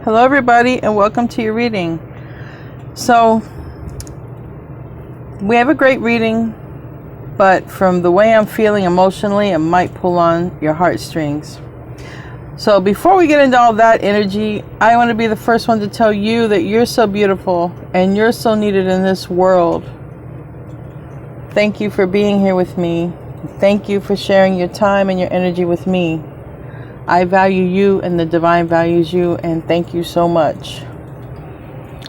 Hello everybody and welcome to your reading. So we have a great reading, but from the way I'm feeling emotionally, it might pull on your heartstrings. So before we get into all that energy, I want to be the first one to tell you that you're so beautiful and you're so needed in this world. Thank you for being here with me. Thank you for sharing your time and your energy with me. I value you and the divine values you, and thank you so much.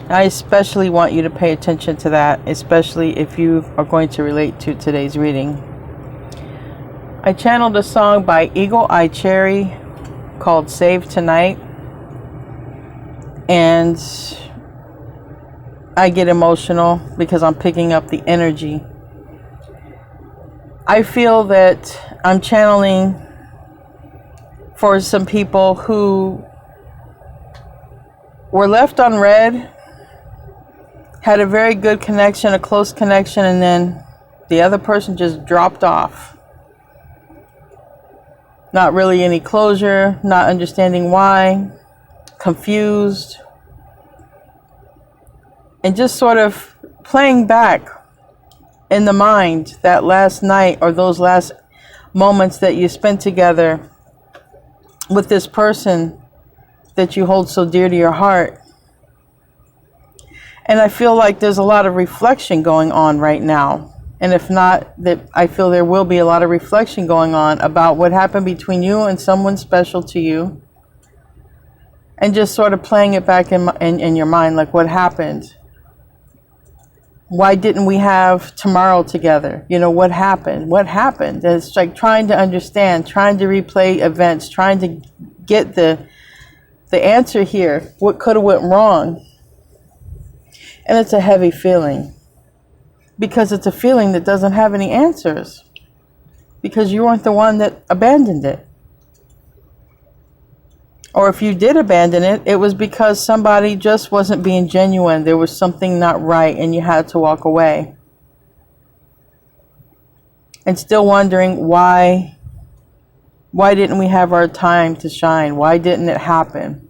I especially want you to pay attention to that, especially if you are going to relate to today's reading. I channeled a song by Eagle Eye Cherry called Save Tonight, and I get emotional because I'm picking up the energy. I feel that I'm channeling for some people who were left on red, had a very good connection, a close connection, and then the other person just dropped off. Not really any closure, not understanding why, confused, and just sort of playing back in the mind that last night or those last moments that you spent together with this person that you hold so dear to your heart. And I feel like there's a lot of reflection going on right now. And if not, that I feel there will be a lot of reflection going on about what happened between you and someone special to you. And just sort of playing it back in your mind, like what happened? Why didn't we have tomorrow together? You know, what happened? What happened? It's like trying to understand, trying to replay events, trying to get the answer here. What could have went wrong? And it's a heavy feeling. Because it's a feeling that doesn't have any answers. Because you weren't the one that abandoned it. Or if you did abandon it, it was because somebody just wasn't being genuine. There was something not right and you had to walk away. And still wondering why didn't we have our time to shine? Why didn't it happen?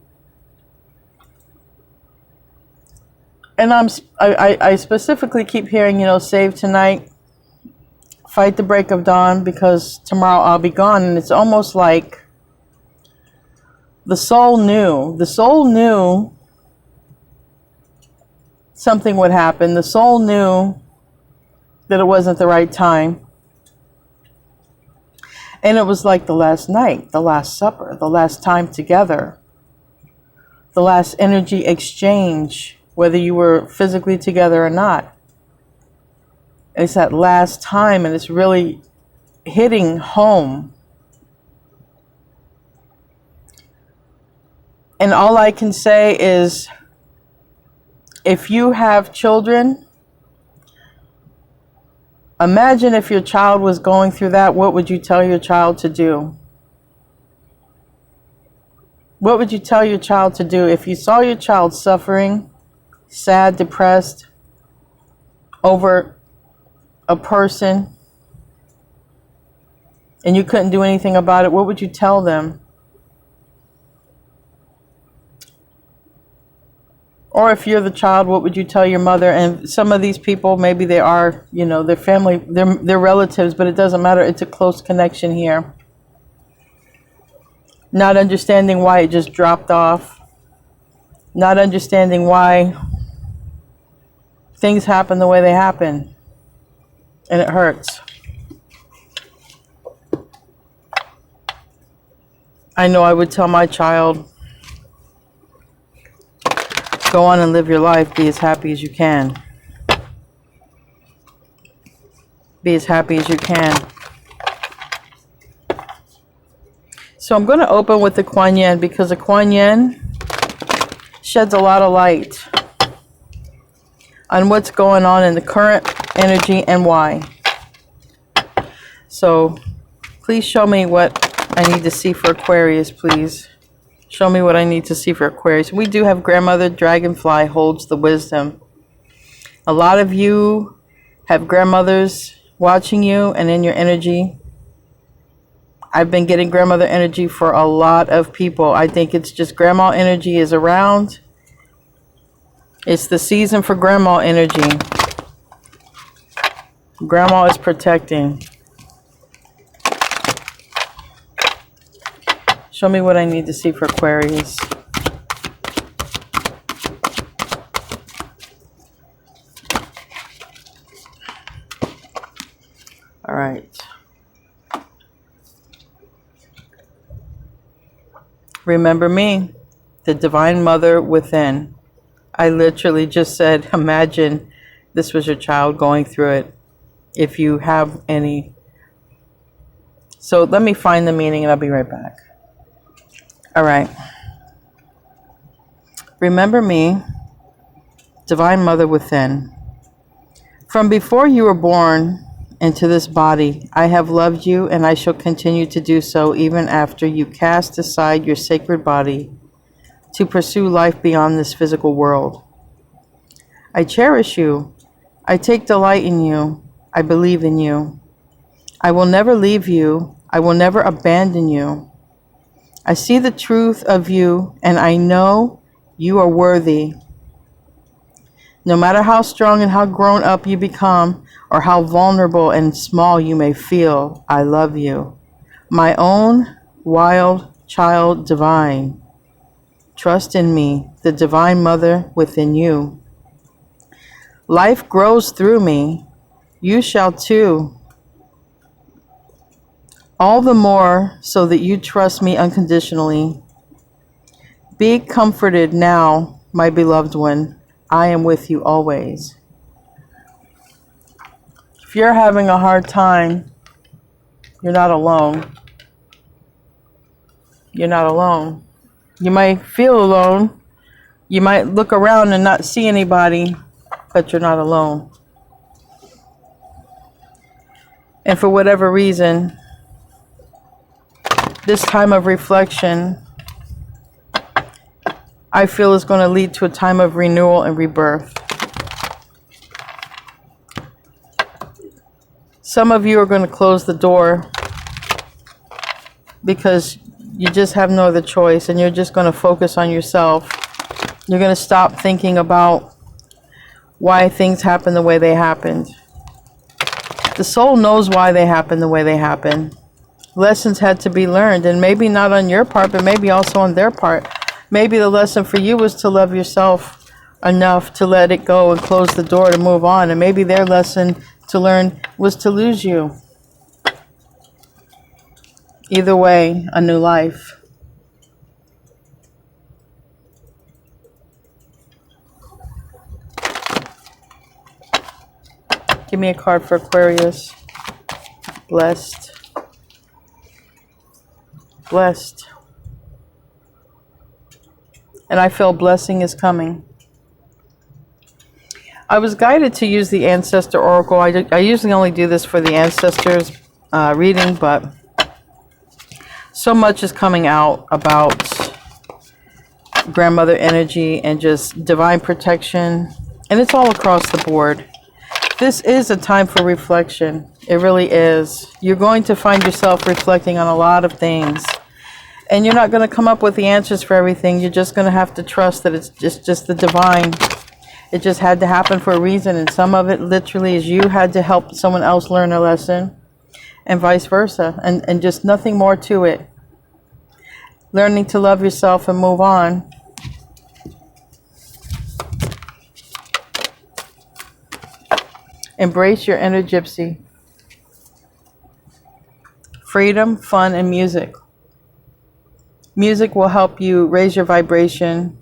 And I specifically keep hearing, save tonight, fight the break of dawn, because tomorrow I'll be gone. And it's almost like the soul knew something would happen. The soul knew that it wasn't the right time. And it was like the last night, the last supper, the last time together, the last energy exchange, whether you were physically together or not. It's that last time, and it's really hitting home. And all I can say is, if you have children, imagine if your child was going through that, what would you tell your child to do? What would you tell your child to do if you saw your child suffering, sad, depressed, over a person, and you couldn't do anything about it? What would you tell them? Or if you're the child, what would you tell your mother? And some of these people, maybe they are, their family, they're relatives, but it doesn't matter. It's a close connection here. Not understanding why it just dropped off. Not understanding why things happen the way they happen. And it hurts. I know I would tell my child, go on and live your life. Be as happy as you can. Be as happy as you can. So I'm going to open with the Kuan Yin, because the Kuan Yin sheds a lot of light on what's going on in the current energy and why. So please show me what I need to see for Aquarius, please. Show me what I need to see for Aquarius. We do have Grandmother Dragonfly holds the wisdom. A lot of you have grandmothers watching you and in your energy. I've been getting grandmother energy for a lot of people. I think it's just grandma energy is around. It's the season for grandma energy. Grandma is protecting. Show me what I need to see for Aquarius. All right. Remember me, the Divine Mother within. I literally just said, imagine this was your child going through it, if you have any. So let me find the meaning and I'll be right back. All right. Remember me, Divine Mother within. From before you were born into this body, I have loved you, and I shall continue to do so even after you cast aside your sacred body to pursue life beyond this physical world. I cherish you. I take delight in you. I believe in you. I will never leave you. I will never abandon you. I see the truth of you, and I know you are worthy. No matter how strong and how grown up you become, or how vulnerable and small you may feel, I love you. My own wild child divine. Trust in me, the Divine Mother within you. Life grows through me. You shall too. All the more so that you trust me unconditionally. Be comforted now, my beloved one. I am with you always. If you're having a hard time, you're not alone. You're not alone. You might feel alone. You might look around and not see anybody, but you're not alone. And for whatever reason, this time of reflection, I feel is going to lead to a time of renewal and rebirth. Some of you are going to close the door because you just have no other choice, and you're just going to focus on yourself. You're going to stop thinking about why things happen the way they happened. The soul knows why they happen the way they happen. Lessons had to be learned, and maybe not on your part, but maybe also on their part. Maybe the lesson for you was to love yourself enough to let it go and close the door to move on, and maybe their lesson to learn was to lose you. Either way, a new life. Give me a card for Aquarius. Blessed. Blessed. And I feel blessing is coming. I was guided to use the Ancestor Oracle. I usually only do this for the Ancestors reading, but so much is coming out about grandmother energy and just divine protection. And it's all across the board. This is a time for reflection. It really is. You're going to find yourself reflecting on a lot of things. And you're not going to come up with the answers for everything. You're just going to have to trust that it's just the divine. It just had to happen for a reason. And some of it literally is you had to help someone else learn a lesson. And vice versa. And just nothing more to it. Learning to love yourself and move on. Embrace your inner gypsy. Freedom, fun, and music. Music will help you raise your vibration,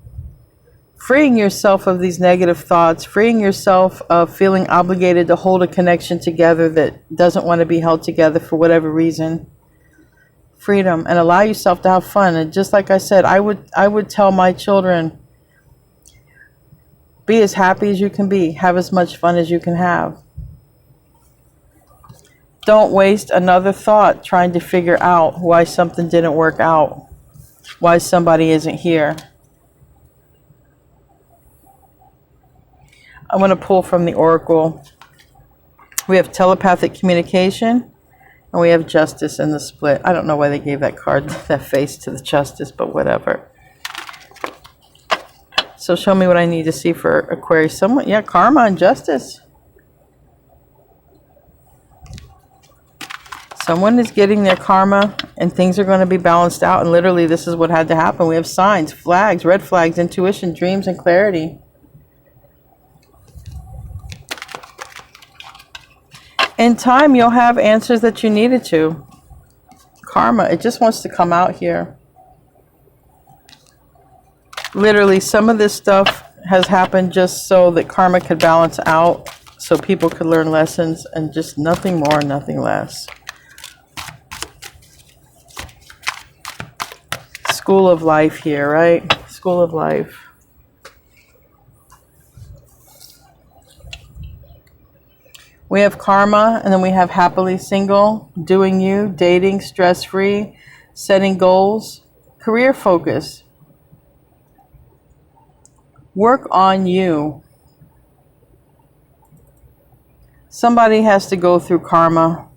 freeing yourself of these negative thoughts, freeing yourself of feeling obligated to hold a connection together that doesn't want to be held together for whatever reason. Freedom, and allow yourself to have fun. And just like I said, I would tell my children, be as happy as you can be, have as much fun as you can have. Don't waste another thought trying to figure out why something didn't work out, why somebody isn't here. I'm going to pull from the Oracle. We have telepathic communication, And we have Justice in the split. I don't know why they gave that card, that face to the Justice, but whatever. So show me what I need to see for Aquarius. Someone, yeah, Karma and Justice. Someone is getting their karma and things are going to be balanced out. And literally, this is what had to happen. We have signs, flags, red flags, intuition, dreams, and clarity. In time, you'll have answers that you needed to. Karma, it just wants to come out here. Literally, some of this stuff has happened just so that karma could balance out, so people could learn lessons, and just nothing more, nothing less. School of life here, right? School of life. We have karma, and then we have happily single, doing you, dating, stress-free, setting goals, career focus. Work on you. Somebody has to go through karma.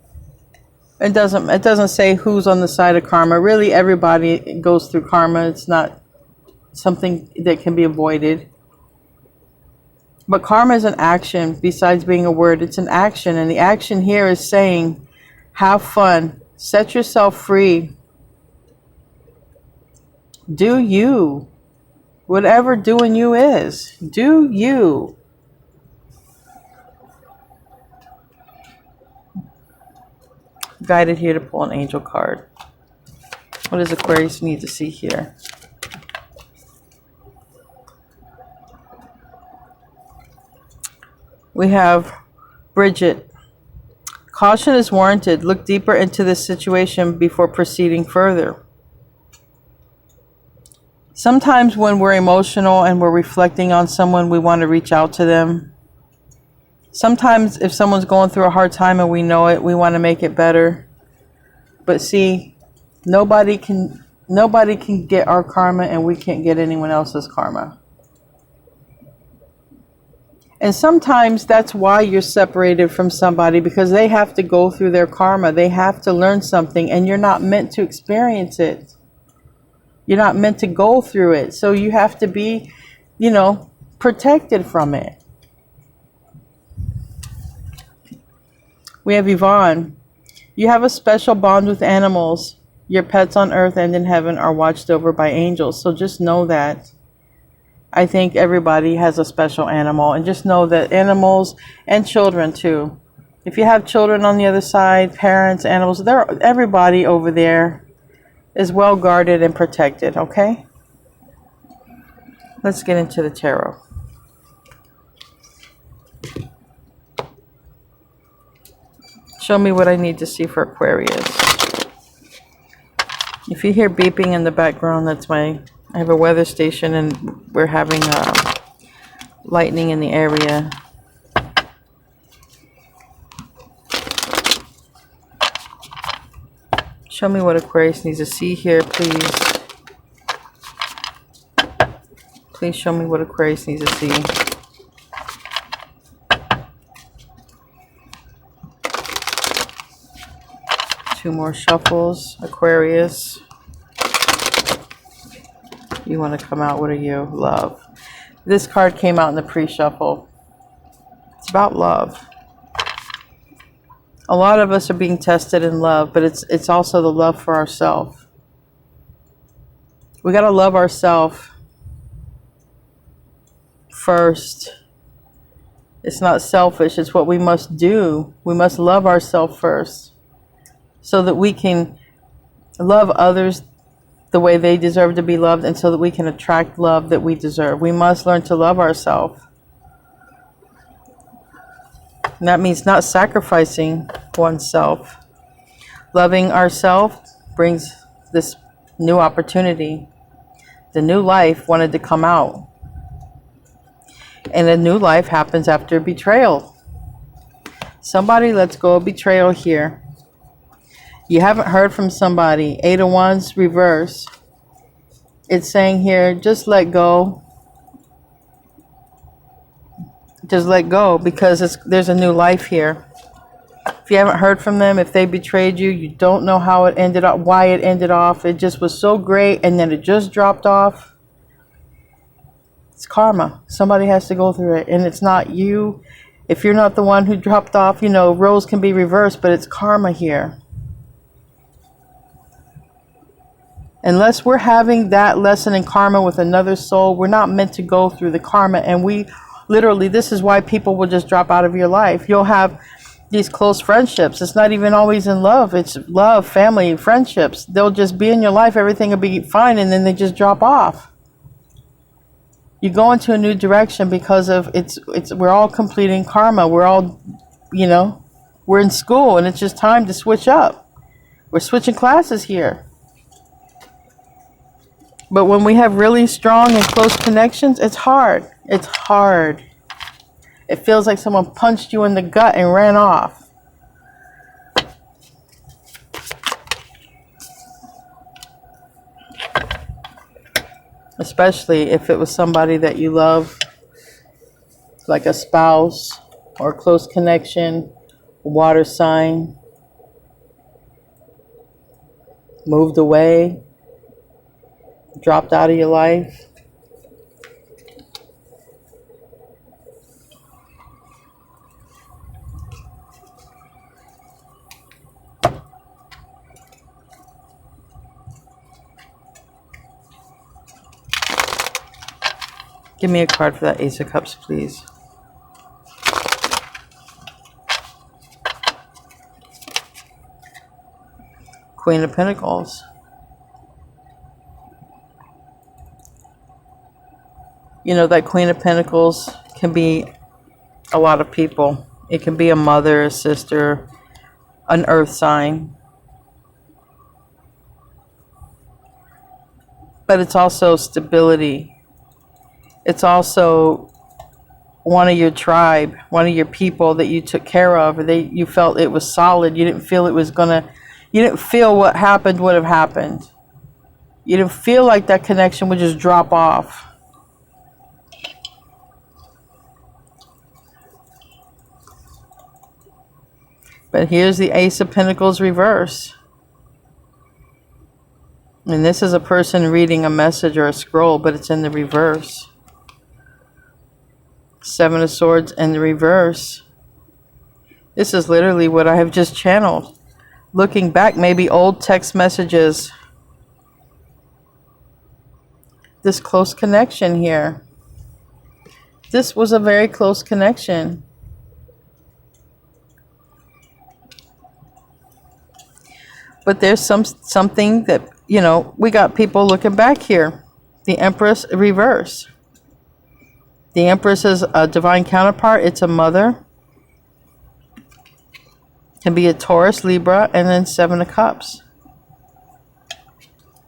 It doesn't say who's on the side of karma. Really, everybody goes through karma. It's not something that can be avoided. But karma is an action besides being a word. It's an action. And the action here is saying, have fun. Set yourself free. Do you. Whatever doing you is. Do you. Guided here to pull an angel card. What does Aquarius need to see here? We have Bridget. Caution is warranted. Look deeper into this situation before proceeding further. Sometimes when we're emotional and we're reflecting on someone, we want to reach out to them. Sometimes if someone's going through a hard time and we know it, we want to make it better. But see, nobody can get our karma, and we can't get anyone else's karma. And sometimes that's why you're separated from somebody, because they have to go through their karma. They have to learn something, and you're not meant to experience it. You're not meant to go through it. So you have to be, protected from it. We have Yvonne. You have a special bond with animals. Your pets on earth and in heaven are watched over by angels. So just know that. I think everybody has a special animal. And just know that animals and children too. If you have children on the other side, parents, animals, everybody over there is well guarded and protected, okay? Let's get into the tarot. Show me what I need to see for Aquarius. If you hear beeping in the background, I have a weather station and we're having lightning in the area. Show me what Aquarius needs to see here, please. Please show me what Aquarius needs to see. Two more shuffles. Aquarius. You want to come out. What are you? Love. This card came out in the pre-shuffle. It's about love. A lot of us are being tested in love, but it's also the love for ourselves. We got to love ourselves first. It's not selfish. It's what we must do. We must love ourselves first, so that we can love others the way they deserve to be loved, and so that we can attract love that we deserve. We must learn to love ourselves. And that means not sacrificing oneself. Loving ourselves brings this new opportunity. The new life wanted to come out. And a new life happens after betrayal. Somebody lets go of betrayal here. You haven't heard from somebody. 8 of Wands reverse. It's saying here, just let go. Just let go, because there's a new life here If you haven't heard from them, if they betrayed you, you don't know how it ended up, why it ended off. It just was so great and then it just dropped off. It's karma. Somebody has to go through it, and it's not you. If you're not the one who dropped off, you know, roles can be reversed, but it's karma here. Unless we're having that lesson in karma with another soul, we're not meant to go through the karma. And we literally, this is why people will just drop out of your life. You'll have these close friendships. It's not even always in love. It's love, family, friendships. They'll just be in your life. Everything will be fine, and then they just drop off. You go into a new direction because of we're all completing karma. We're all, you know, we're in school, and it's just time to switch up. We're switching classes here. But when we have really strong and close connections, it's hard. It's hard. It feels like someone punched you in the gut and ran off. Especially if it was somebody that you love, like a spouse or a close connection, water sign, moved away, dropped out of your life. Give me a card for that Ace of Cups, please. Queen of Pentacles. You know, that Queen of Pentacles can be a lot of people. It can be a mother, a sister, an earth sign. But it's also stability. It's also one of your tribe, one of your people that you took care of, or you felt it was solid. You didn't feel it was you didn't feel what happened would have happened. You didn't feel like that connection would just drop off. But here's the Ace of Pentacles reverse. And this is a person reading a message or a scroll, but it's in the reverse. Seven of Swords in the reverse. This is literally what I have just channeled. Looking back, maybe old text messages. This close connection here. This was a very close connection. But there's something that, you know, we got people looking back here. The Empress reverse. The Empress is a divine counterpart. It's a mother. Can be a Taurus, Libra, and then Seven of Cups.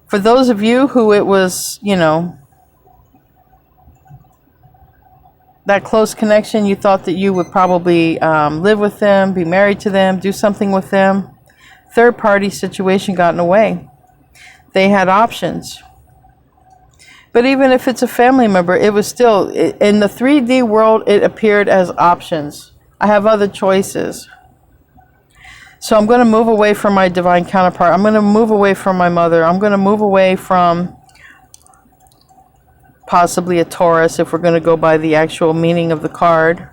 For those of you who it was, you know, that close connection, you thought that you would probably live with them, be married to them, do something with them. Third party situation got in the way. They had options. But even if it's a family member, it was still, in the 3D world, it appeared as options. I have other choices. So I'm going to move away from my divine counterpart. I'm going to move away from my mother. I'm going to move away from possibly a Taurus, if we're going to go by the actual meaning of the card.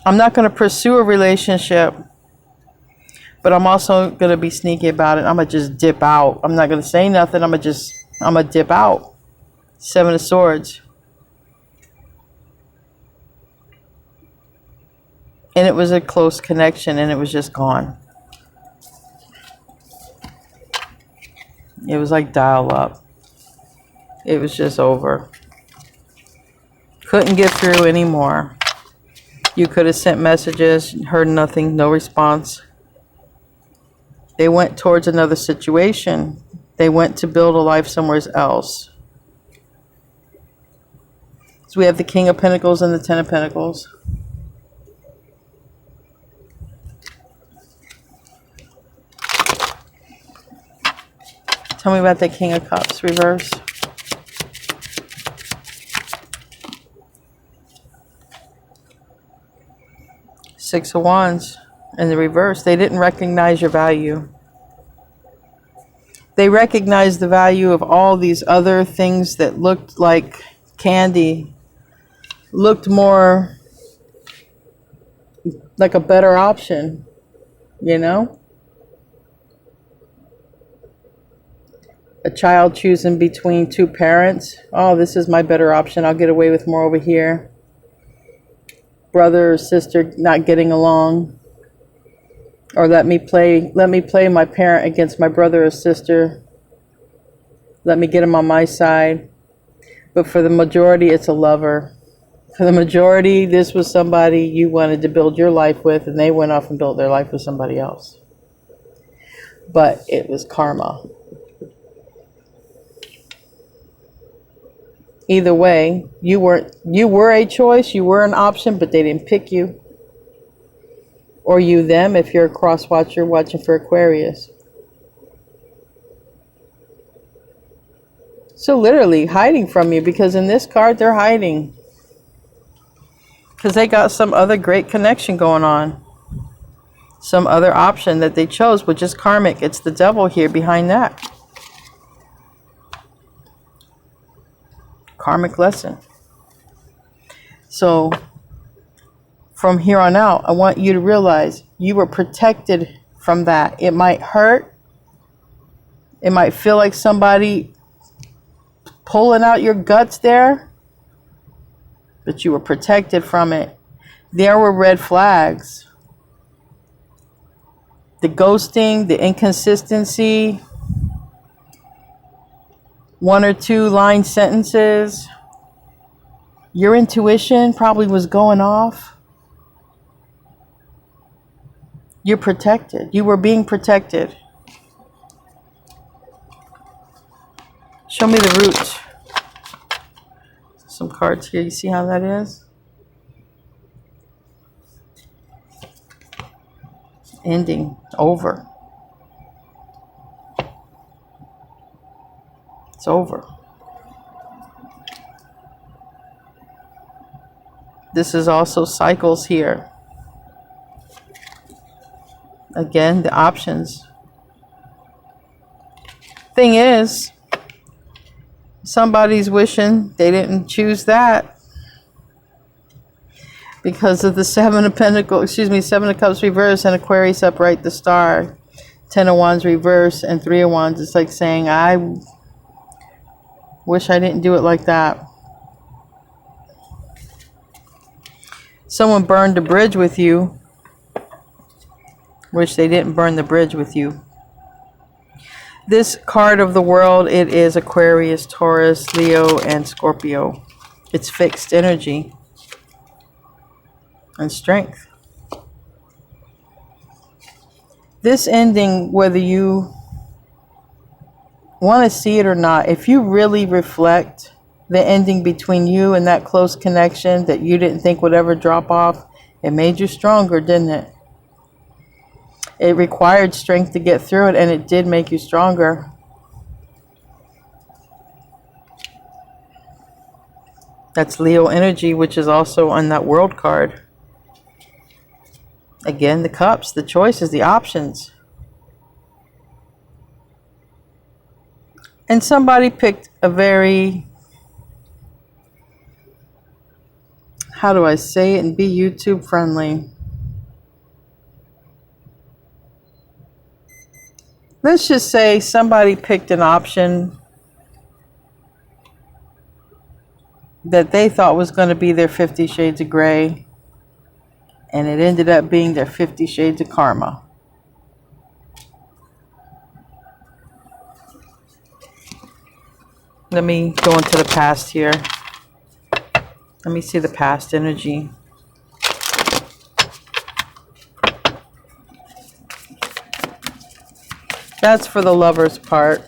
I'm not going to pursue a relationship. But I'm also going to be sneaky about it. I'm going to just dip out. I'm not going to say nothing. I'm going to dip out. Seven of Swords. And it was a close connection, and it was just gone. It was like dial up. It was just over. Couldn't get through anymore. You could have sent messages, heard nothing, no response. They went towards another situation. They went to build a life somewhere else. So we have the King of Pentacles and the Ten of Pentacles. Tell me about the King of Cups reverse. Six of Wands in the reverse. They didn't recognize your value. They recognized the value of all these other things that looked like candy, looked more like a better option, you know? A child choosing between two parents. Oh, this is my better option. I'll get away with more over here. Brother or sister not getting along. Or let me play my parent against my brother or sister. Let me get him on my side. But for the majority, it's a lover. For the majority, this was somebody you wanted to build your life with, and they went off and built their life with somebody else. But it was karma. Either way, you were a choice, you were an option, but they didn't pick you. Or you them if you're a cross watcher watching for Aquarius. So literally hiding from you, because in this card they're hiding. Because they got some other great connection going on. Some other option that they chose, which is karmic. It's the devil here behind that. Karmic lesson. So from here on out, I want you to realize you were protected from that. It might hurt. It might feel like somebody pulling out your guts there, but you were protected from it. There were red flags. The ghosting, the inconsistency, one or two line sentences. Your intuition probably was going off. You're protected. You were being protected. Show me the root. Some cards here. You see how that is? Ending. Over. It's over. This is also cycles here. Again, the options. Thing is, somebody's wishing they didn't choose that because of the Seven of Pentacles, Seven of Cups reverse and Aquarius upright, the Star, Ten of Wands reverse, and Three of Wands. It's like saying, I wish I didn't do it like that. Someone burned a bridge with you. Wish they didn't burn the bridge with you. This card of the world, it is Aquarius, Taurus, Leo, and Scorpio. It's fixed energy and strength. This ending, whether you want to see it or not, if you really reflect the ending between you and that close connection that you didn't think would ever drop off, it made you stronger, didn't it? It required strength to get through it, and it did make you stronger. That's Leo energy, which is also on that World card. Again, the cups, the choices, the options. And somebody picked a very, how do I say it and be YouTube friendly? Let's just say somebody picked an option that they thought was going to be their 50 Shades of Grey, and it ended up being their 50 Shades of Karma. Let me go into the past here. Let me see the past energy. That's for the lover's part.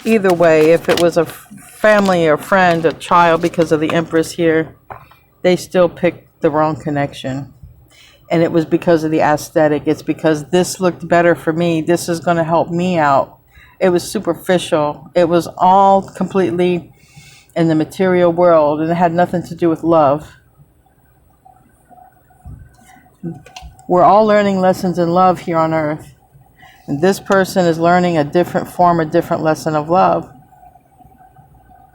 Either way, if it was a family or friend, a child, because of the Empress here, they still picked the wrong connection. And it was because of the aesthetic. It's because this looked better for me. This is going to help me out. It was superficial. It was all completely in the material world, and it had nothing to do with love. We're all learning lessons in love here on earth. And this person is learning a different form, a different lesson of love.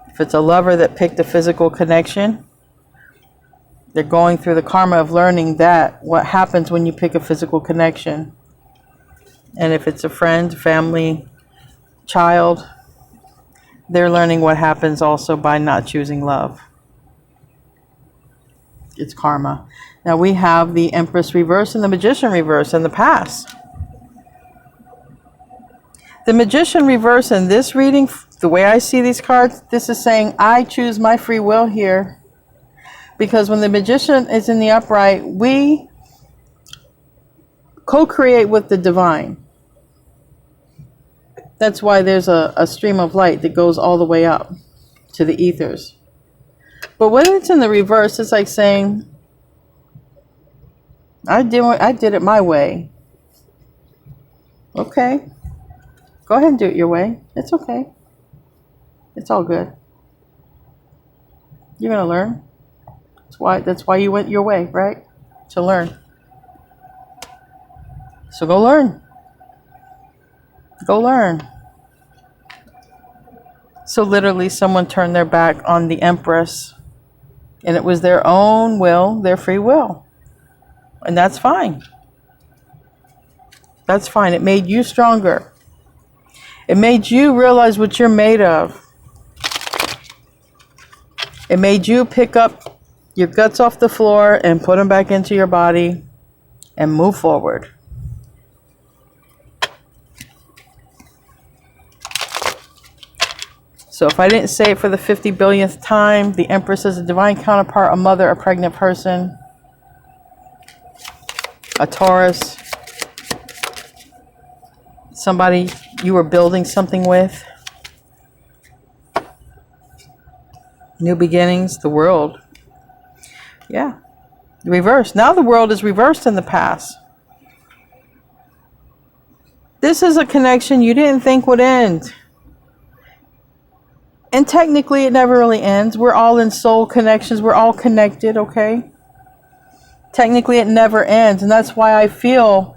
If it's a lover that picked a physical connection, they're going through the karma of learning that, what happens when you pick a physical connection. And if it's a friend, family, child, they're learning what happens also by not choosing love. It's karma. Now we have the Empress reverse and the Magician reverse in the past. The Magician reverse in this reading, the way I see these cards, this is saying I choose my free will here. Because when the Magician is in the upright, we co-create with the divine. That's why there's a stream of light that goes all the way up to the ethers. But when it's in the reverse, it's like saying, I did it my way. Okay. Go ahead and do it your way. It's okay. It's all good. You're going to learn. That's why you went your way, right? To learn. So go learn. Go learn. So literally someone turned their back on the Empress, and it was their own will, their free will. And that's fine. That's fine. It made you stronger. It made you realize what you're made of. It made you pick up your guts off the floor and put them back into your body and move forward. So if I didn't say it for the 50 billionth time, the Empress is a divine counterpart, a mother, a pregnant person, a Taurus, somebody you were building something with. New beginnings, the world. Yeah, reverse. Now the world is reversed in the past. This is a connection you didn't think would end. And technically it never really ends. We're all in soul connections. We're all connected, okay? Technically it never ends. And that's why I feel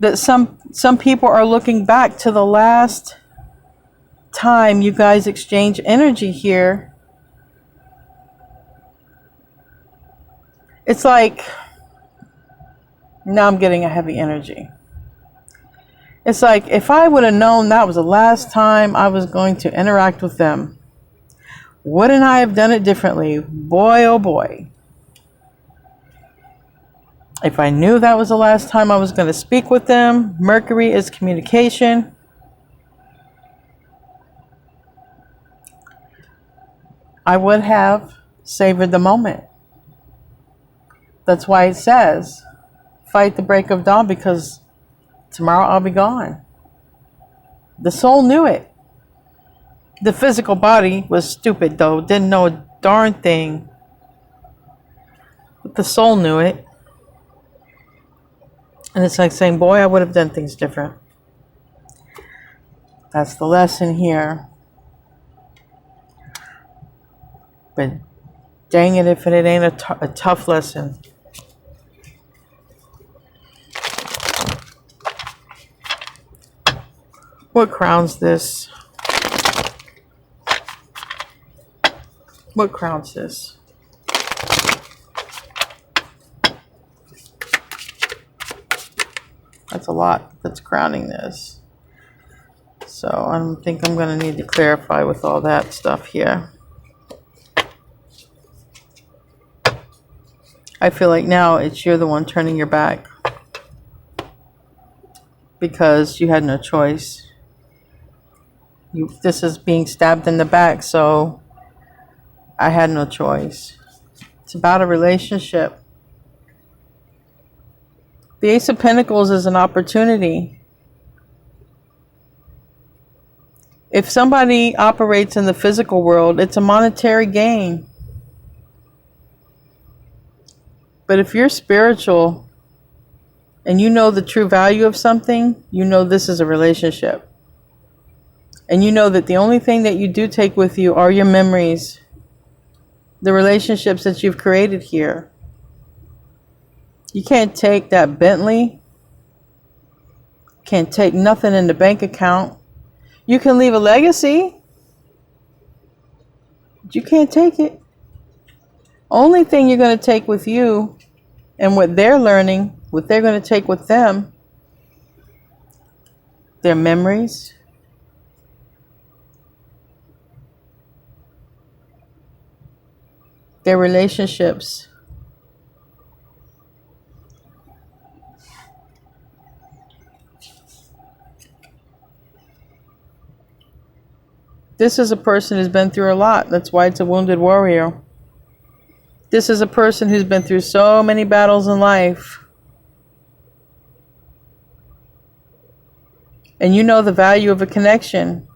that some people are looking back to the last time you guys exchange energy here. It's like, now I'm getting a heavy energy. It's like, if I would have known that was the last time I was going to interact with them, wouldn't I have done it differently? Boy, oh boy. If I knew that was the last time I was going to speak with them, Mercury is communication. I would have savored the moment. That's why it says, fight the break of dawn, because tomorrow I'll be gone. The soul knew it. The physical body was stupid though, didn't know a darn thing. But the soul knew it. And it's like saying, boy, I would have done things different. That's the lesson here. But dang it if it ain't a tough lesson. What crowns this? What crowns this? That's a lot that's crowning this. So I think I'm going to need to clarify with all that stuff here. I feel like now you're the one turning your back. Because you had no choice. This is being stabbed in the back, so I had no choice. It's about a relationship. The Ace of Pentacles is an opportunity. If somebody operates in the physical world, it's a monetary gain. But if you're spiritual and you know the true value of something, you know this is a relationship. And you know that the only thing that you do take with you are your memories, the relationships that you've created here. You can't take that Bentley. Can't take nothing in the bank account. You can leave a legacy, but you can't take it. Only thing you're going to take with you and what they're learning, what they're going to take with them, their memories, their relationships. This is a person who's been through a lot. That's why it's a wounded warrior. This is a person who's been through so many battles in life. And you know the value of a connection,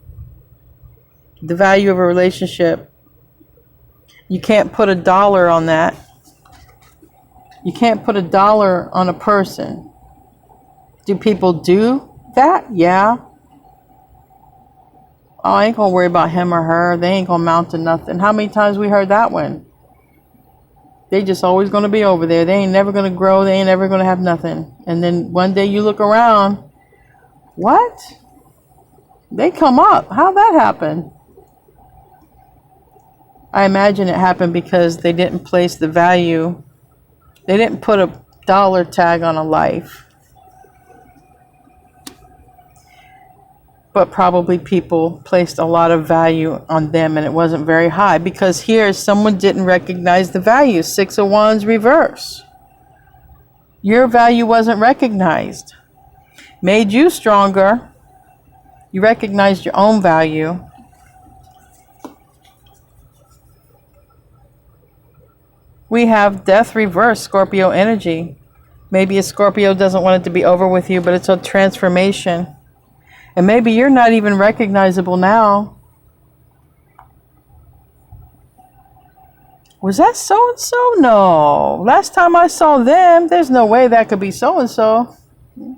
the value of a relationship. You can't put a dollar on that. You can't put a dollar on a person. Do people do that? Yeah. Oh, I ain't gonna worry about him or her. They ain't gonna amount to nothing. How many times we heard that one? They just always gonna be over there. They ain't never gonna grow. They ain't ever gonna have nothing. And then one day you look around. What? They come up. How'd that happen? I imagine it happened because they didn't place the value. They didn't put a dollar tag on a life. But probably people placed a lot of value on them and it wasn't very high because here someone didn't recognize the value. 6 of Wands reverse. Your value wasn't recognized. Made you stronger. You recognized your own value. We have Death reverse, Scorpio energy. Maybe a Scorpio doesn't want it to be over with you, but it's a transformation. And maybe you're not even recognizable now. Was that so-and-so? No. Last time I saw them, there's no way that could be so-and-so.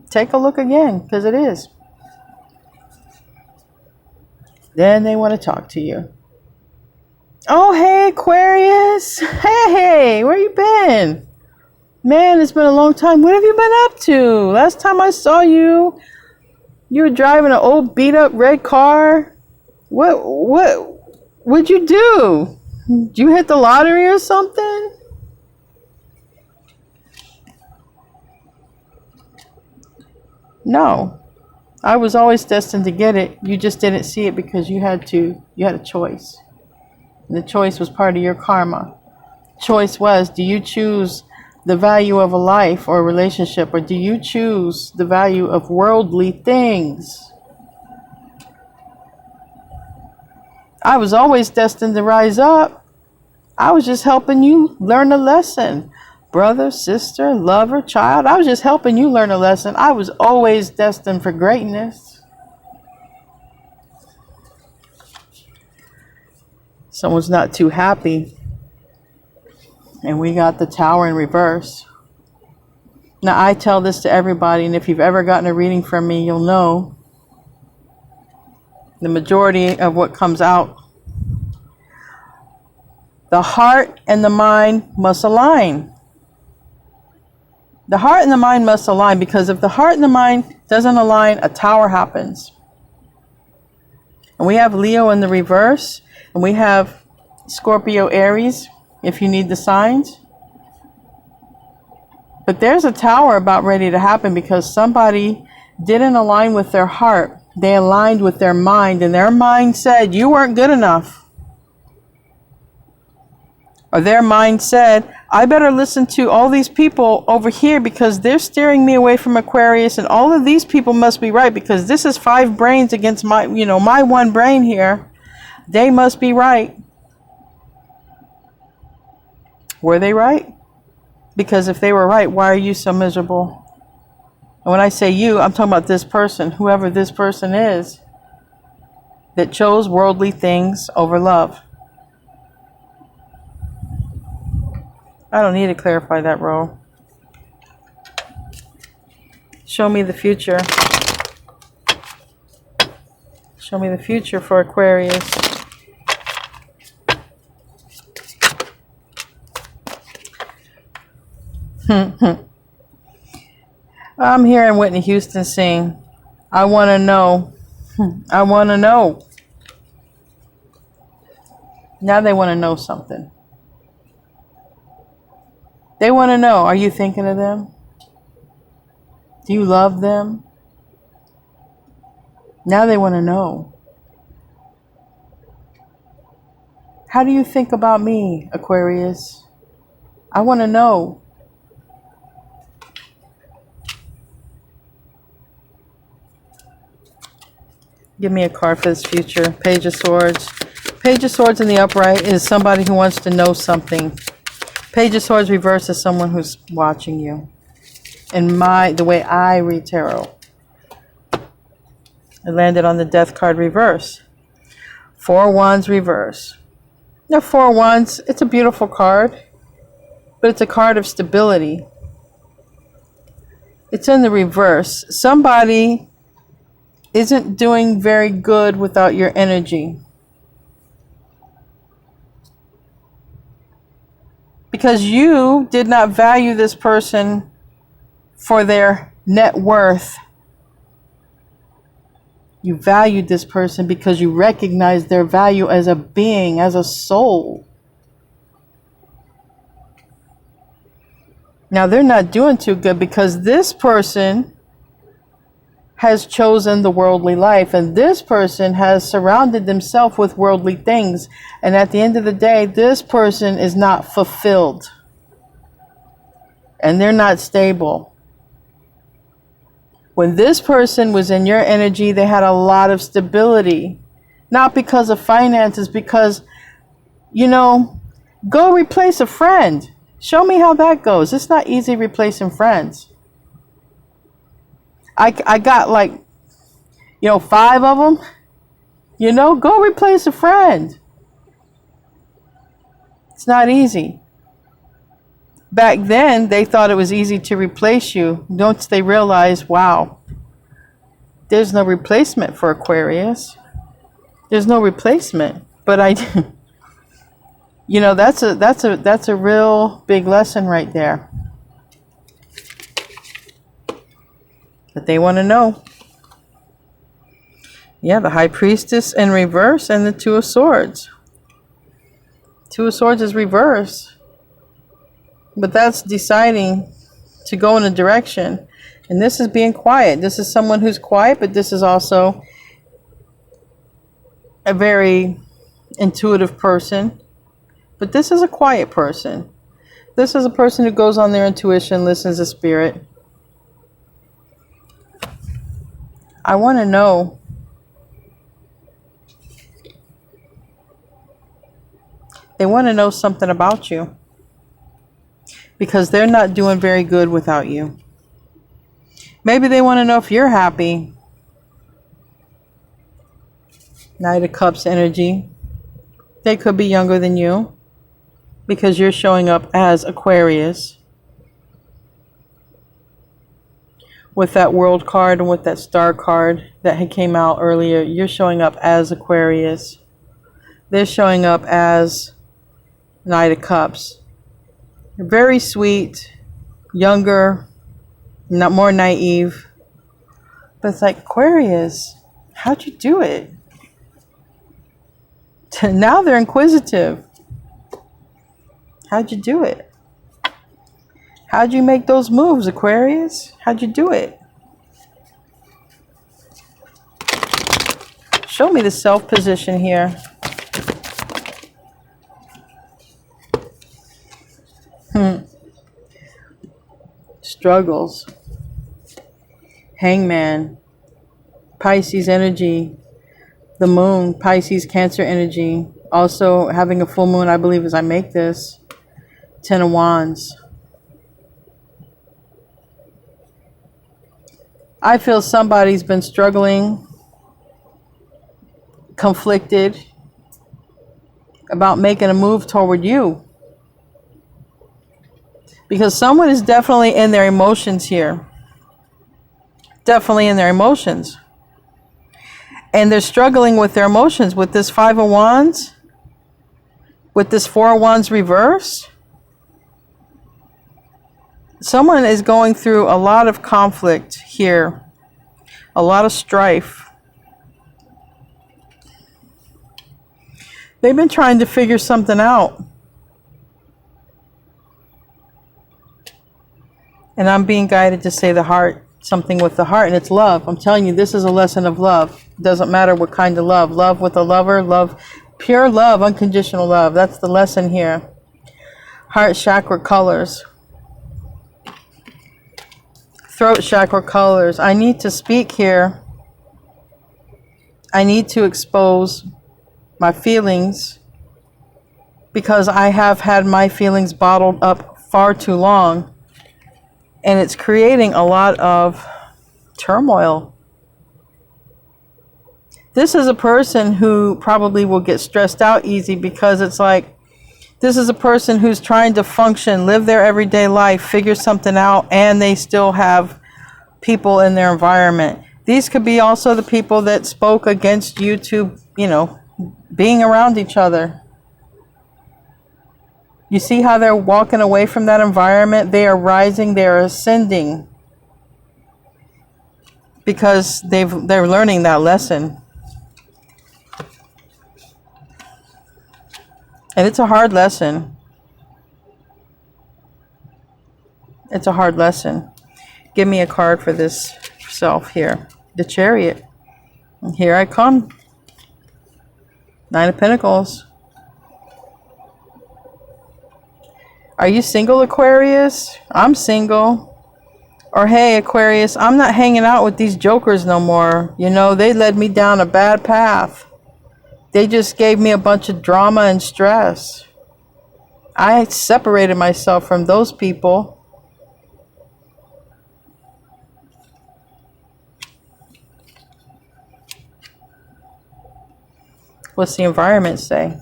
Take a look again, because it is. Then they want to talk to you. Oh, hey, Aquarius. Hey, where you been? Man, it's been a long time. What have you been up to? Last time I saw you, you were driving an old beat-up red car. What'd you do? Did you hit the lottery or something? No. I was always destined to get it. You just didn't see it because you had a choice. And the choice was part of your karma. Choice was, do you choose the value of a life or a relationship, or do you choose the value of worldly things? I was always destined to rise up. I was just helping you learn a lesson. Brother, sister, lover, child, I was just helping you learn a lesson. I was always destined for greatness. Someone's not too happy. And we got the Tower in reverse. Now, I tell this to everybody, and if you've ever gotten a reading from me, you'll know the majority of what comes out. The heart and the mind must align. The heart and the mind must align, because if the heart and the mind doesn't align, a Tower happens. And we have Leo in the reverse, and we have Scorpio, Aries, if you need the signs. But there's a Tower about ready to happen because somebody didn't align with their heart. They aligned with their mind, and their mind said, you weren't good enough. Or their mind said, I better listen to all these people over here because they're steering me away from Aquarius, and all of these people must be right because this is 5 brains against my, my 1 brain here. They must be right. Were they right? Because if they were right, why are you so miserable? And when I say you, I'm talking about this person, whoever this person is, that chose worldly things over love. I don't need to clarify that role. Show me the future. Show me the future for Aquarius. I'm hearing Whitney Houston sing, I want to know. I want to know. Now they want to know something. They want to know, are you thinking of them? Do you love them? Now they want to know. How do you think about me, Aquarius? I want to know. Give me a card for this future. Page of Swords. Page of Swords in the upright is somebody who wants to know something. Page of Swords reverse is someone who's watching you. In the way I read tarot. It landed on the Death card reverse. 4 Wands reverse. Now 4 Wands, it's a beautiful card, but it's a card of stability. It's in the reverse. Somebody isn't doing very good without your energy. Because you did not value this person for their net worth. You valued this person because you recognized their value as a being, as a soul. Now they're not doing too good because this person has chosen the worldly life, and this person has surrounded themselves with worldly things, and at the end of the day this person is not fulfilled and they're not stable. When this person was in your energy, they had a lot of stability, not because of finances, because, you know, go replace a friend. Show me how that goes. It's not easy replacing friends. I got like, 5 of them. Go replace a friend. It's not easy. Back then, they thought it was easy to replace you. Once they realized, wow, there's no replacement for Aquarius. There's no replacement. But that's a real big lesson right there. But they want to know. Yeah, the High Priestess in reverse and the Two of Swords. Two of Swords is reverse. But that's deciding to go in a direction. And this is being quiet. This is someone who's quiet, but this is also a very intuitive person. But this is a quiet person. This is a person who goes on their intuition, listens to spirit. I want to know. They want to know something about you. Because they're not doing very good without you. Maybe they want to know if you're happy. Knight of Cups energy. They could be younger than you. Because you're showing up as Aquarius. With that World card and with that Star card that had came out earlier, you're showing up as Aquarius. They're showing up as Knight of Cups. You're very sweet, younger, not more naive. But it's like, Aquarius, how'd you do it? Now they're inquisitive. How'd you do it? How'd you make those moves, Aquarius? How'd you do it? Show me the self position here. Struggles. Hangman. Pisces energy. The moon. Pisces, Cancer energy. Also having a full moon, I believe, as I make this. 10 of Wands. I feel somebody's been struggling, conflicted about making a move toward you. Because someone is definitely in their emotions here. Definitely in their emotions. And they're struggling with their emotions with this 5 of Wands, with this 4 of Wands reverse. Someone is going through a lot of conflict here, a lot of strife. They've been trying to figure something out. And I'm being guided to say the heart, something with the heart, and it's love. I'm telling you, this is a lesson of love. It doesn't matter what kind of love. Love with a lover, love, pure love, unconditional love. That's the lesson here. Heart chakra colors. Throat chakra colors. I need to speak here. I need to expose my feelings because I have had my feelings bottled up far too long, and it's creating a lot of turmoil. This is a person who probably will get stressed out easy because it's like, this is a person who's trying to function, live their everyday life, figure something out, and they still have people in their environment. These could be also the people that spoke against YouTube, being around each other. You see how they're walking away from that environment? They are rising, they are ascending because they're learning that lesson. And it's a hard lesson. It's a hard lesson. Give me a card for this self here. The Chariot. And here I come. 9 of Pentacles. Are you single, Aquarius? I'm single. Or hey, Aquarius, I'm not hanging out with these jokers no more. They led me down a bad path. They just gave me a bunch of drama and stress. I separated myself from those people. What's the environment say?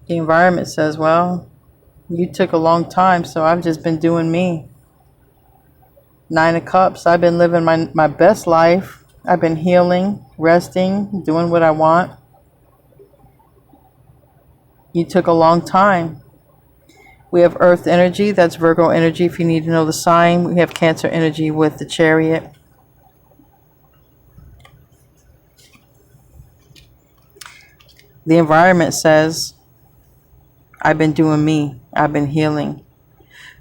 The environment says, well, you took a long time, so I've just been doing me. 9 of Cups. I've been living my best life. I've been healing, resting, doing what I want. You took a long time. We have Earth energy. That's Virgo energy if you need to know the sign. We have Cancer energy with the Chariot. The environment says, I've been doing me. I've been healing.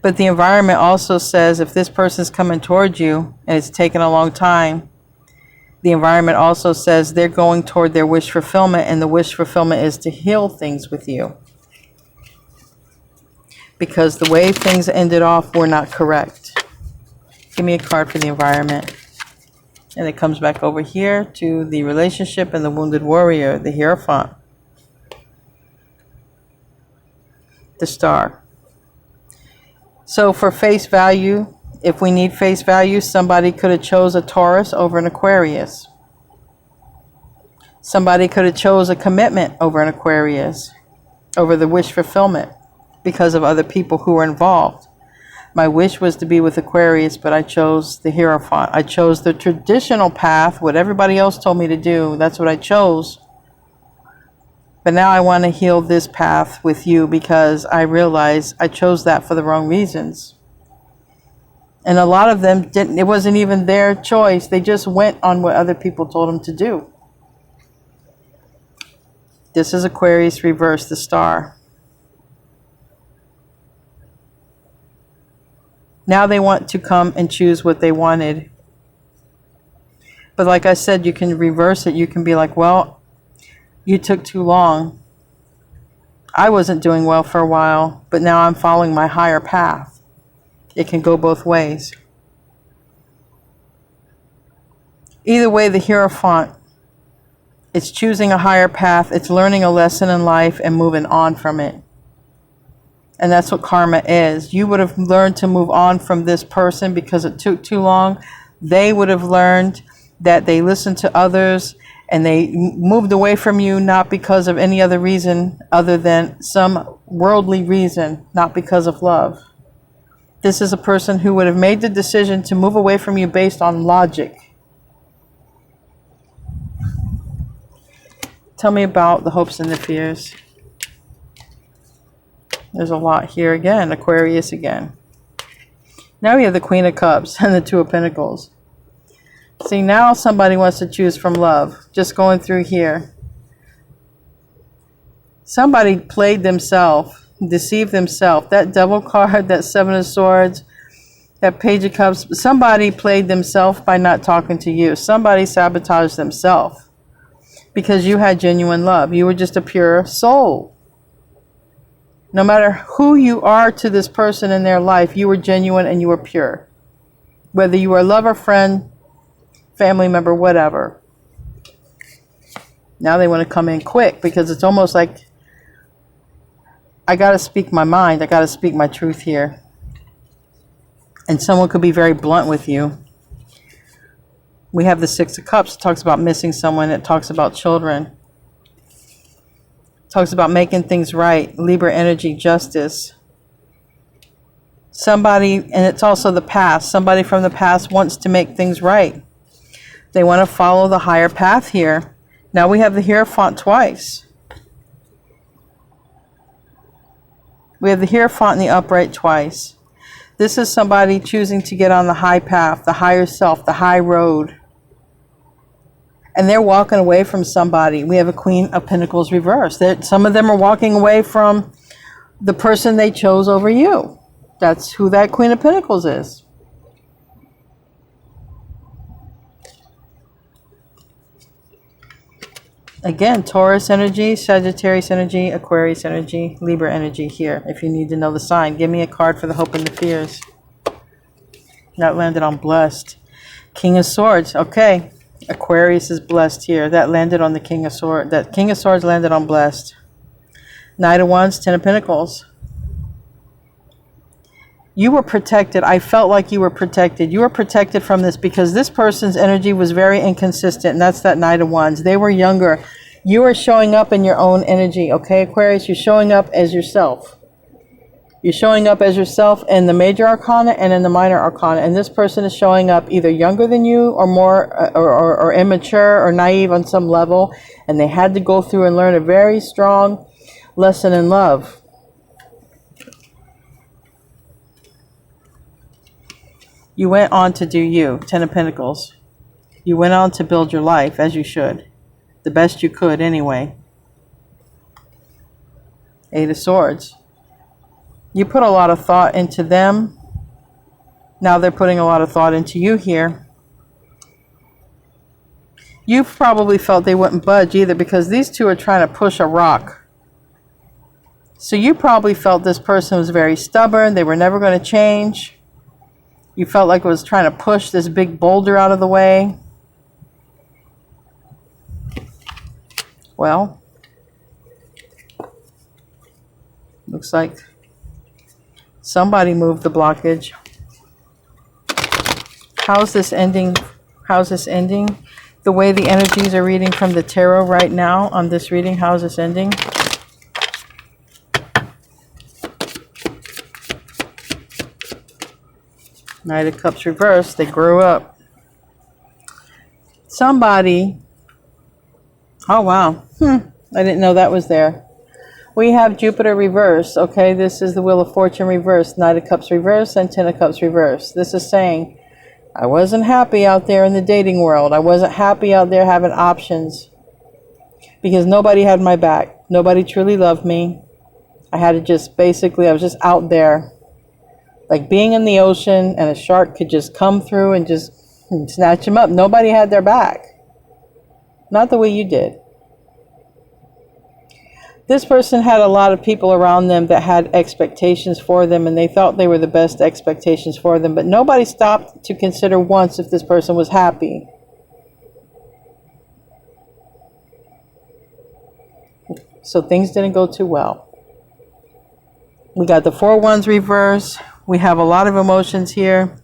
But the environment also says if this person's coming towards you and it's taken a long time, the environment also says they're going toward their wish fulfillment, and the wish fulfillment is to heal things with you. Because the way things ended off were not correct. Give me a card for the environment. And it comes back over here to the relationship and the wounded warrior, the Hierophant. The Star. So for face value, if we need face value, somebody could have chose a Taurus over an Aquarius. Somebody could have chose a commitment over an Aquarius, over the wish fulfillment, because of other people who were involved. My wish was to be with Aquarius, but I chose the Hierophant. I chose the traditional path, what everybody else told me to do. That's what I chose. But now I want to heal this path with you because I realize I chose that for the wrong reasons. And a lot of them didn't, it wasn't even their choice. They just went on what other people told them to do. This is Aquarius reverse, the Star. Now they want to come and choose what they wanted. But like I said, you can reverse it. You can be like, well, you took too long. I wasn't doing well for a while, but now I'm following my higher path. It can go both ways. Either way, the Hierophant, it's choosing a higher path. It's learning a lesson in life and moving on from it. And that's what karma is. You would have learned to move on from this person because it took too long. They would have learned that they listened to others and they moved away from you, not because of any other reason other than some worldly reason, not because of love. This is a person who would have made the decision to move away from you based on logic. Tell me about the hopes and the fears. There's a lot here again. Aquarius again. Now we have the Queen of Cups and the Two of Pentacles. See, now somebody wants to choose from love. Just going through here. Somebody played themselves, deceived themselves. That Devil card, that Seven of Swords, that Page of Cups. Somebody played themselves by not talking to you. Somebody sabotaged themselves because you had genuine love. You were just a pure soul. No matter who you are to this person in their life, you were genuine and you were pure. Whether you were a lover, friend, family member, whatever. Now they want to come in quick because it's almost like I got to speak my mind. I got to speak my truth here. And someone could be very blunt with you. We have the Six of Cups. It talks about missing someone. It talks about children. It talks about making things right. Libra energy, justice. Somebody, and it's also the past. Somebody from the past wants to make things right. They want to follow the higher path here. Now we have the Hierophant twice. We have the Hierophant and the Upright twice. This is somebody choosing to get on the high path, the higher self, the high road. And they're walking away from somebody. We have a Queen of Pentacles reversed. Some of them are walking away from the person they chose over you. That's who that Queen of Pentacles is. Again, Taurus energy, Sagittarius energy, Aquarius energy, Libra energy here. If you need to know the sign, give me a card for the hope and the fears. That landed on blessed. King of Swords. Okay. Aquarius is blessed here. That landed on the King of Swords. That King of Swords landed on blessed. Knight of Wands, Ten of Pentacles. You were protected. I felt like you were protected. You were protected from this because this person's energy was very inconsistent. And that's that Knight of Wands. They were younger. You are showing up in your own energy. Okay, Aquarius? You're showing up as yourself. You're showing up as yourself in the major arcana and in the minor arcana. And this person is showing up either younger than you or more or immature or naive on some level. And they had to go through and learn a very strong lesson in love. You went on to do you, Ten of Pentacles. You went on to build your life as you should. The best you could anyway. Eight of Swords. You put a lot of thought into them. Now they're putting a lot of thought into you here. You probably felt they wouldn't budge either because these two are trying to push a rock. So you probably felt this person was very stubborn. They were never going to change. You felt like it was trying to push this big boulder out of the way. Well, looks like somebody moved the blockage. How's this ending? How's this ending? The way the energies are reading from the tarot right now on this reading, how's this ending? Knight of Cups reversed. They grew up. Somebody. Oh, wow. I didn't know that was there. We have Jupiter reversed. Okay, this is the Wheel of Fortune reversed. Knight of Cups reversed and Ten of Cups reversed. This is saying, I wasn't happy out there in the dating world. I wasn't happy out there having options. Because nobody had my back. Nobody truly loved me. I had to just, basically, I was just out there. Like being in the ocean and a shark could just come through and just snatch him up. Nobody had their back. Not the way you did. This person had a lot of people around them that had expectations for them and they thought they were the best expectations for them. But nobody stopped to consider once if this person was happy. So things didn't go too well. We got the Four Wands reverse. We have a lot of emotions here.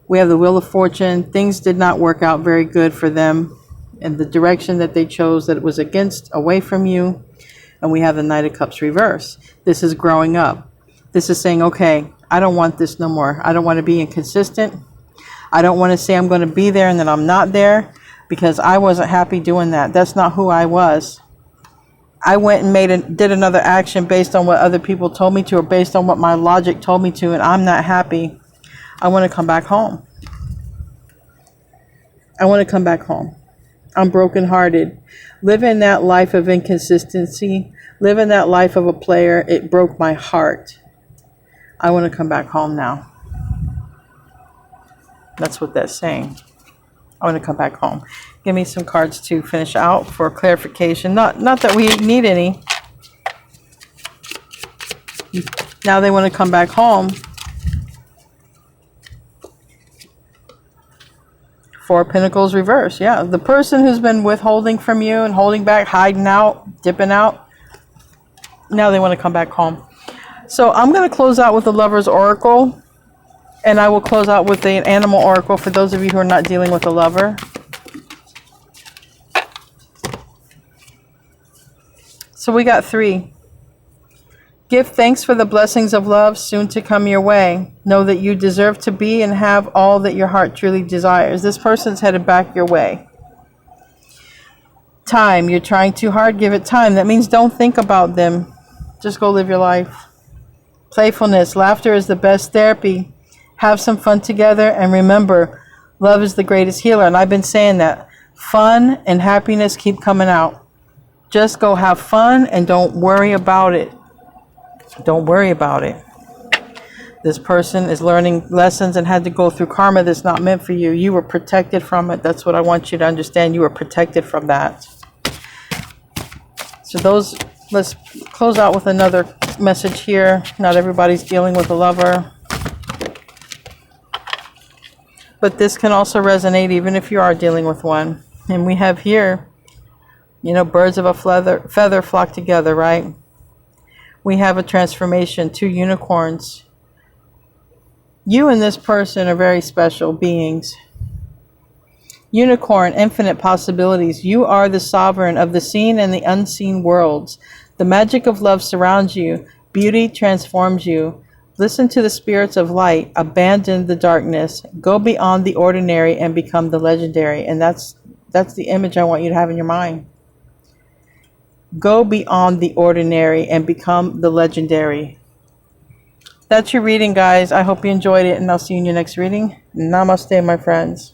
We have the Wheel of Fortune. Things did not work out very good for them in the direction that they chose, that it was against, away from you. And we have the Knight of Cups reverse. This is growing up. This is saying, okay, I don't want this no more. I don't want to be inconsistent. I don't want to say I'm going to be there and then I'm not there. because I wasn't happy doing that. That's not who I was. I went and did another action based on what other people told me to, or based on what my logic told me to, and I'm not happy. I want to come back home. I want to come back home. I'm brokenhearted. Living that life of inconsistency, living that life of a player, it broke my heart. I want to come back home now. That's what that's saying. I want to come back home. Give me some cards to finish out for clarification. Not that we need any. Now they want to come back home. Four of Pentacles reverse. Yeah, the person who's been withholding from you and holding back, hiding out, dipping out, now they want to come back home. So I'm going to close out with the Lover's Oracle. And I will close out with the Animal Oracle for those of you who are not dealing with a lover. So we got 3. Give thanks for the blessings of love soon to come your way. Know that you deserve to be and have all that your heart truly desires. This person's headed back your way. Time. You're trying too hard. Give it time. That means don't think about them. Just go live your life. Playfulness. Laughter is the best therapy. Have some fun together, and remember, love is the greatest healer. And I've been saying that. Fun and happiness keep coming out. Just go have fun and don't worry about it. Don't worry about it. This person is learning lessons and had to go through karma that's not meant for you. You were protected from it. That's what I want you to understand. You were protected from that. So let's close out with another message here. Not everybody's dealing with a lover. But this can also resonate even if you are dealing with one. And we have here, birds of a feather flock together, right? We have a transformation, 2 unicorns. You and this person are very special beings. Unicorn, infinite possibilities. You are the sovereign of the seen and the unseen worlds. The magic of love surrounds you. Beauty transforms you. Listen to the spirits of light. Abandon the darkness. Go beyond the ordinary and become the legendary. And that's the image I want you to have in your mind. Go beyond the ordinary and become the legendary. That's your reading, guys. I hope you enjoyed it, and I'll see you in your next reading. Namaste, my friends.